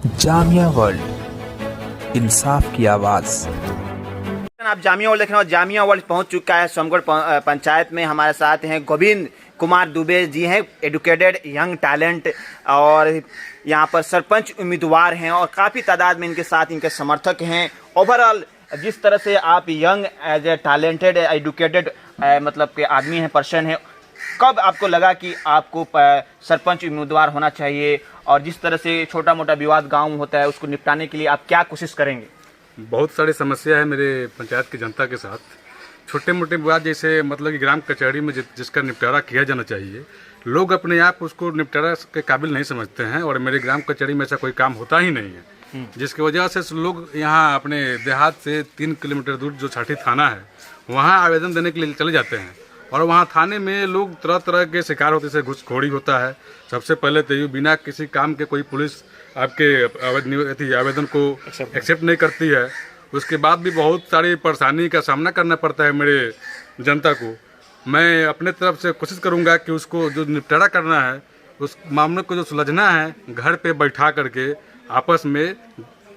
Jamia world, इंसाफ की आवाज़। आप जामिया वर्ल्ड देख रहे हो। जामिया वर्ल्ड पहुंच चुका है सोमगढ़ पंचायत में। हमारे साथ हैं गोविंद कुमार दुबे जी हैं, एडुकेटेड यंग टैलेंट, और यहां पर सरपंच उम्मीदवार हैं और काफ़ी तादाद में इनके साथ इनके समर्थक हैं। ओवरऑल जिस तरह से आप young as a talented educated मतलब के आदमी हैं, पर्सन हैं, कब आपको लगा कि आपको सरपंच उम्मीदवार होना चाहिए, और जिस तरह से छोटा मोटा विवाद गांव में होता है उसको निपटाने के लिए आप क्या कोशिश करेंगे? बहुत सारी समस्या है मेरे पंचायत की जनता के साथ। छोटे मोटे विवाद जैसे मतलब कि ग्राम कचहरी में जिसका निपटारा किया जाना चाहिए, लोग अपने आप उसको निपटारा के काबिल नहीं समझते हैं, और मेरे ग्राम कचहरी में ऐसा कोई काम होता ही नहीं है, जिसकी वजह से लोग यहाँ अपने देहात से 3 किलोमीटर दूर जो छाठी थाना है वहाँ आवेदन देने के लिए चले जाते हैं, और वहाँ थाने में लोग तरह तरह के शिकार होते, जैसे घुसखोरी होता है। सबसे पहले तो ये बिना किसी काम के कोई पुलिस आपके आवेदन को एक्सेप्ट नहीं करती है। उसके बाद भी बहुत सारी परेशानी का सामना करना पड़ता है मेरे जनता को। मैं अपने तरफ से कोशिश करूंगा कि उसको जो निपटारा करना है, उस मामले को जो सुलझना है, घर पे बैठा करके आपस में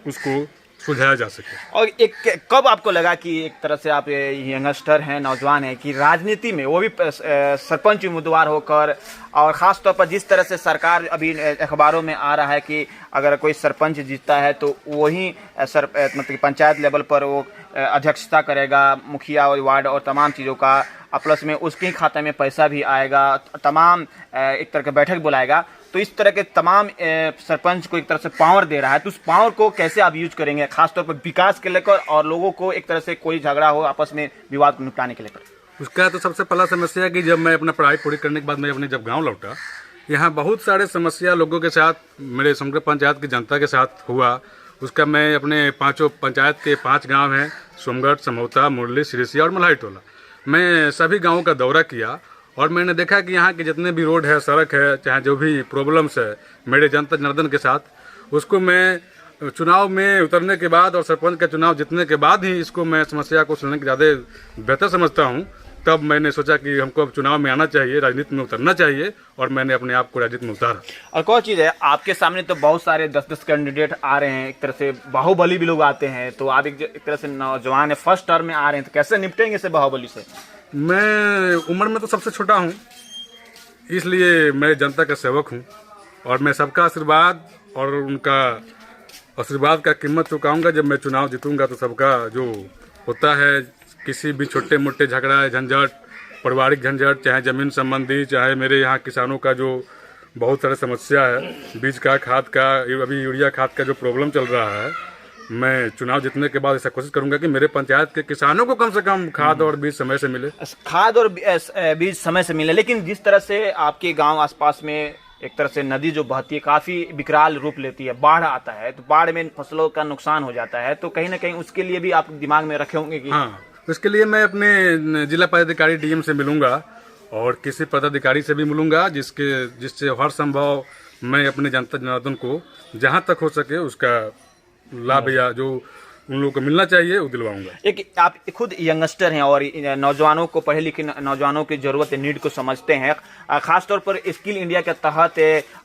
उसको सुलझाया जा सके। और एक कब आपको लगा कि एक तरह से आप यंगस्टर हैं, नौजवान हैं, कि राजनीति में वो भी सरपंच उम्मीदवार होकर, और ख़ास तौर पर जिस तरह से सरकार अभी अखबारों में आ रहा है कि अगर कोई सरपंच जीतता है तो वही मतलब पंचायत लेवल पर वो अध्यक्षता करेगा, मुखिया और वार्ड और तमाम चीज़ों का, प्लस में उसके खाते में पैसा भी आएगा, तमाम एक तरह का बैठक बुलाएगा। तो इस तरह के तमाम सरपंच को एक तरह से पावर दे रहा है, तो उस पावर को कैसे आप यूज करेंगे, खासतौर पर विकास के लेकर, और लोगों को एक तरह से कोई झगड़ा हो आपस में विवाद को निपटाने के लेकर? उसका तो सबसे पहला समस्या है कि जब मैं अपना पढ़ाई पूरी करने के बाद मैं अपने जब गांव लौटा, यहाँ बहुत सारे समस्या लोगों के साथ, मेरे सोमगढ़ पंचायत की जनता के साथ हुआ। उसका मैं अपने पाँचों पंचायत के 5 गाँव हैं, सोमगढ़, समौता, मुरली, सिरिसिया और मल्हाई टोला, मैं सभी गाँवों का दौरा किया, और मैंने देखा कि यहाँ के जितने भी रोड है, सड़क है, चाहे जो भी प्रॉब्लम्स है मेरे जनता जनार्दन के साथ, उसको मैं चुनाव में उतरने के बाद और सरपंच का चुनाव जीतने के बाद ही इसको मैं समस्या को सुनने के ज़्यादा बेहतर समझता हूँ। तब मैंने सोचा कि हमको अब चुनाव में आना चाहिए, राजनीति में उतरना चाहिए, और मैंने अपने आप को राजनीति में उतारा। और कौन चीज़ है, आपके सामने तो बहुत सारे 10-10 कैंडिडेट आ रहे हैं, एक तरह से बाहुबली भी लोग आते हैं, तो आप एक तरह से नौजवान है, फर्स्ट टर्म में आ रहे हैं, तो कैसे निपटेंगे इसे बाहुबली से? मैं उम्र में तो सबसे छोटा हूँ, इसलिए मैं जनता का सेवक हूँ, और मैं सबका आशीर्वाद और उनका आशीर्वाद का कीमत चुकाऊंगा। जब मैं चुनाव जीतूंगा तो सबका जो होता है, किसी भी छोटे मोटे झगड़ा, झंझट, पारिवारिक झंझट, चाहे ज़मीन संबंधी, चाहे मेरे यहाँ किसानों का जो बहुत सारे समस्या है, बीज का, खाद का, अभी यूरिया खाद का जो प्रॉब्लम चल रहा है, मैं चुनाव जीतने के बाद ऐसा कोशिश करूंगा कि मेरे पंचायत के किसानों को कम से कम खाद और बीज समय से मिले। खाद और बीज समय से मिले। लेकिन जिस तरह से आपके गांव आसपास में एक तरह से नदी जो बहती है काफ़ी विकराल रूप लेती है, बाढ़ आता है, तो बाढ़ में फसलों का नुकसान हो जाता है, तो कहीं ना कहीं उसके लिए भी आप दिमाग में रखे होंगे कि हाँ, उसके लिए मैं अपने जिला पदाधिकारी डीएम से मिलूंगा और किसी पदाधिकारी से भी मिलूंगा, जिससे हर संभव मैं अपने जनता जनार्दन को जहाँ तक हो सके उसका लाभ या जो उन लोगों को मिलना चाहिए वो दिलवाऊंगा। एक आप खुद यंगस्टर हैं और नौजवानों को, पढ़े लिखे नौजवानों की ज़रूरत है, नीड को समझते हैं, ख़ासतौर पर स्किल इंडिया के तहत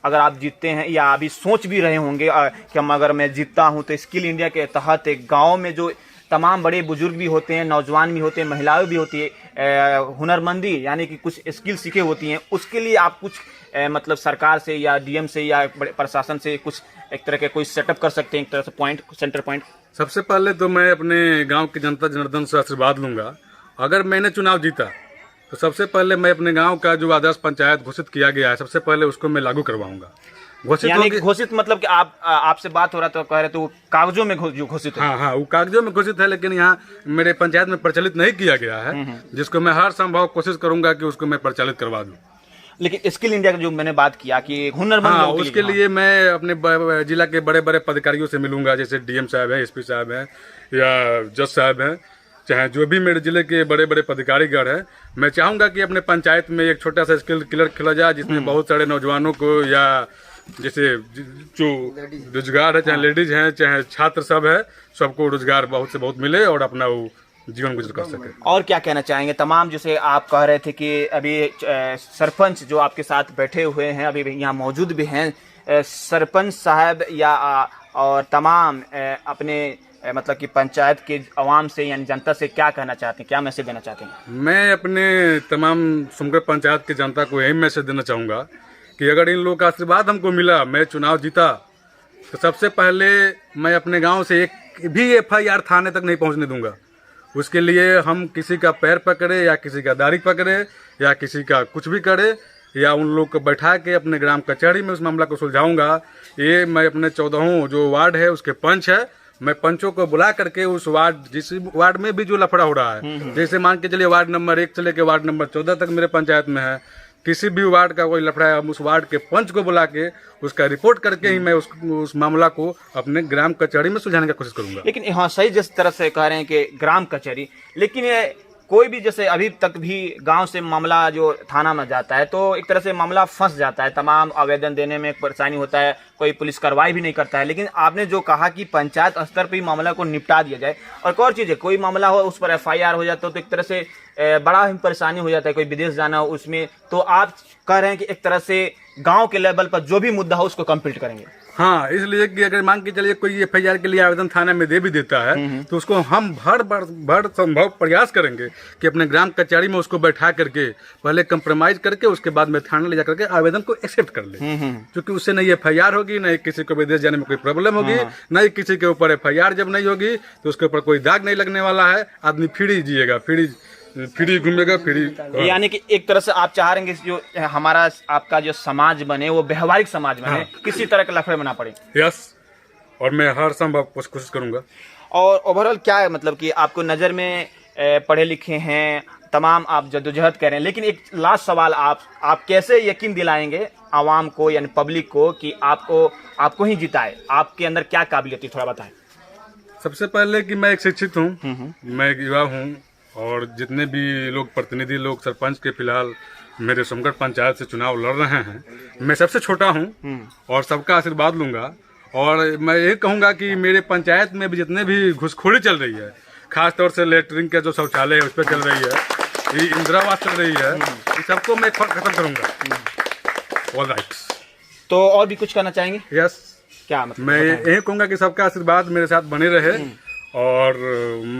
अगर आप जीतते हैं, या अभी सोच भी रहे होंगे कि अगर मैं जीतता हूं तो स्किल इंडिया के तहत गाँव में जो तमाम बड़े बुजुर्ग भी होते हैं, नौजवान भी होते हैं, महिलाएं भी होती है, हुनरमंदी यानी कि कुछ स्किल सीखे होती हैं, उसके लिए आप कुछ मतलब सरकार से या डीएम से या बड़े प्रशासन से कुछ एक तरह के कोई सेटअप कर सकते हैं, एक तरह से पॉइंट, सेंटर पॉइंट? सबसे पहले तो मैं अपने गांव की जनता जनार्दन से आशीर्वाद लूंगा। अगर मैंने चुनाव जीता तो सबसे पहले मैं अपने गांव का जो आदर्श पंचायत घोषित किया गया है, सबसे पहले उसको मैं लागू करवाऊंगा। घोषित मतलब कि आपसे बात हो रहा तो कह रहे तो कागजों में घोषित है? हाँ, वो कागजों में घोषित है, लेकिन यहाँ मेरे पंचायत में प्रचलित नहीं किया गया है, जिसको मैं हर संभव कोशिश करूंगा कि उसको मैं प्रचलित करवा दूं। लेकिन स्किल इंडिया का जो मैंने बात किया कि हुनरमंद, हाँ, उसके लिए मैं अपने जिला के बड़े बड़े अधिकारियों से मिलूंगा, जैसे डीएम साहब हैं, एसपी साहब हैं, या जज साहब हैं, चाहे जो भी मेरे जिले के बड़े बड़े पदाधिकारीगण हैं। मैं चाहूंगा कि अपने पंचायत में एक छोटा सा स्किल क्लिनिक खोला जाए, जिसमें बहुत सारे नौजवानों को, या जैसे जो रोजगार है, चाहे लेडीज हैं, चाहे छात्र सब है, सबको रोजगार बहुत से बहुत मिले और अपना वो जीवन गुजर कर सके। और क्या कहना चाहेंगे तमाम, जैसे आप कह रहे थे कि अभी सरपंच जो आपके साथ बैठे हुए हैं, अभी यहाँ मौजूद भी हैं, सरपंच साहब या और तमाम अपने मतलब कि पंचायत के आवाम से यानी जनता से क्या कहना चाहते हैं, क्या मैसेज देना चाहते हैं? मैं अपने तमाम सोमगढ़ पंचायत की जनता को यही मैसेज देना चाहूँगा कि अगर इन लोगों का आशीर्वाद हमको मिला, मैं चुनाव जीता, तो सबसे पहले मैं अपने गांव से एक भी FIR थाने तक नहीं पहुंचने दूंगा। उसके लिए हम किसी का पैर पकड़े या किसी का दाढ़ी पकड़े या किसी का कुछ भी करे या उन लोग को बैठा के अपने ग्राम कचहरी में उस मामला को सुलझाऊंगा। ये मैं अपने 14 जो वार्ड है उसके पंच है, मैं पंचों को बुला करके उस वार्ड, जिस वार्ड में भी जो लफड़ा हो रहा है, जैसे मान के चलिए वार्ड नंबर 1 से लेकर वार्ड नंबर 14 तक मेरे पंचायत में है, किसी भी वार्ड का कोई लफड़ा है, हम उस वार्ड के पंच को बुला के उसका रिपोर्ट करके ही मैं उस मामला को अपने ग्राम कचहरी में सुलझाने की कोशिश करूंगा। लेकिन हाँ, सही जिस तरह से कह रहे हैं कि ग्राम कचहरी, लेकिन ये कोई भी जैसे अभी तक भी गांव से मामला जो थाना में जाता है तो एक तरह से मामला फंस जाता है, तमाम आवेदन देने में परेशानी होता है, कोई पुलिस कार्रवाई भी नहीं करता है। लेकिन आपने जो कहा कि पंचायत स्तर पर ही मामला को निपटा दिया जाए, और एक और चीज़ है, कोई मामला हो उस पर FIR हो जाता हो तो एक तरह से बड़ा ही परेशानी हो जाता है, कोई विदेश जाना हो उसमें, तो आप कह रहे हैं कि एक तरह से गांव के लेवल पर जो भी मुद्दा हो उसको कंप्लीट करेंगे। हाँ, इसलिए कि अगर मान के चलिए कोई FIR के लिए आवेदन थाने में दे भी देता है तो उसको हम भर संभव प्रयास करेंगे कि अपने ग्राम कचहरी में उसको बैठा करके पहले कंप्रोमाइज करके उसके बाद में थाने ले जाकर के आवेदन को एक्सेप्ट कर ले, क्योंकि उससे नहीं FIR होगी, नहीं किसी को विदेश जाने में कोई प्रॉब्लम होगी, नहीं किसी के ऊपर FIR जब नहीं होगी तो उसके ऊपर कोई दाग नहीं लगने वाला है, आदमी फ्री जिएगा, फ्री घूमेगा, फ्री। यानी कि एक तरह से आप चाह रहे हैं कि जो हमारा आपका जो समाज बने वो व्यवहारिक समाज बने, हाँ। किसी तरह के लफड़े में ना पड़े। यस, और मैं हर संभव कोशिश करूंगा। और ओवरऑल क्या है, मतलब कि आपको नज़र में पढ़े लिखे हैं, तमाम आप जद्दोजहद कर रहे हैं, लेकिन एक लास्ट सवाल, आप कैसे यकीन दिलाएंगे आवाम को यानी पब्लिक को कि आपको ही जिताए? आपके अंदर क्या काबिलियत है, थोड़ा बताएं। सबसे पहले कि मैं एक शिक्षित हूँ, मैं एक युवा हूँ, और जितने भी लोग प्रतिनिधि लोग सरपंच के फिलहाल मेरे सोमगढ़ पंचायत से चुनाव लड़ रहे हैं, मैं सबसे छोटा हूँ और सबका आशीर्वाद लूंगा। और मैं ये कहूँगा कि मेरे पंचायत में भी जितने भी घुसखोरी चल रही है, खासतौर से लेटरिन का जो शौचालय है उस पर चल रही है, ये इंदिरा आवास चल रही है, ये सबको मैं खत्म करूँगा। All right. तो और भी कुछ कहना चाहेंगे? यस, क्या मतलब मैं यही कहूँगा कि सबका आशीर्वाद मेरे साथ बने रहे और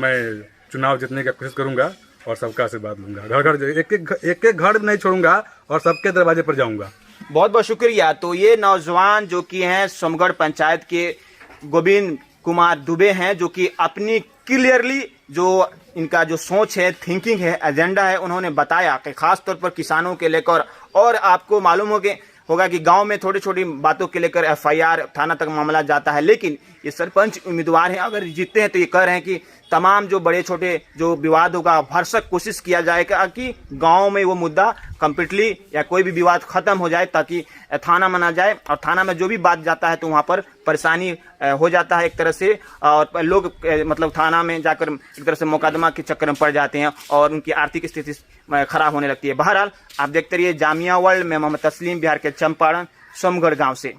मैं चुनाव जीतने की कोशिश करूंगा और सबका आशीर्वाद लूंगा। घर घर एक एक घर नहीं छोड़ूंगा और सबके दरवाजे पर जाऊंगा। बहुत बहुत शुक्रिया। तो ये नौजवान जो कि हैं सोमगढ़ पंचायत के गोविंद कुमार दुबे हैं, जो कि अपनी क्लियरली जो इनका जो सोच है, थिंकिंग है, एजेंडा है, उन्होंने बताया कि खास तौर पर किसानों के लेकर, और आपको मालूम होगा कि गांव में छोटी छोटी बातों के लेकर FIR थाना तक मामला जाता है, लेकिन ये सरपंच उम्मीदवार हैं, अगर जीतते हैं तो ये कह रहे हैं कि तमाम जो बड़े छोटे जो विवाद होगा भरसक कोशिश किया जाएगा कि गांव में वो मुद्दा कंप्लीटली या कोई भी विवाद खत्म हो जाए, ताकि थाना में ना जाए, और थाना में जो भी बात जाता है तो वहाँ पर परेशानी हो जाता है एक तरह से, और लोग मतलब थाना में जाकर एक तरह से मुकदमा के चक्कर में पड़ जाते हैं और उनकी आर्थिक स्थिति खराब होने लगती है। बहरहाल आप देखते रहिए जामिया वर्ल्ड में। मोहम्मद तस्लीम, बिहार के चंपारण, सोमगढ़ गाँव से।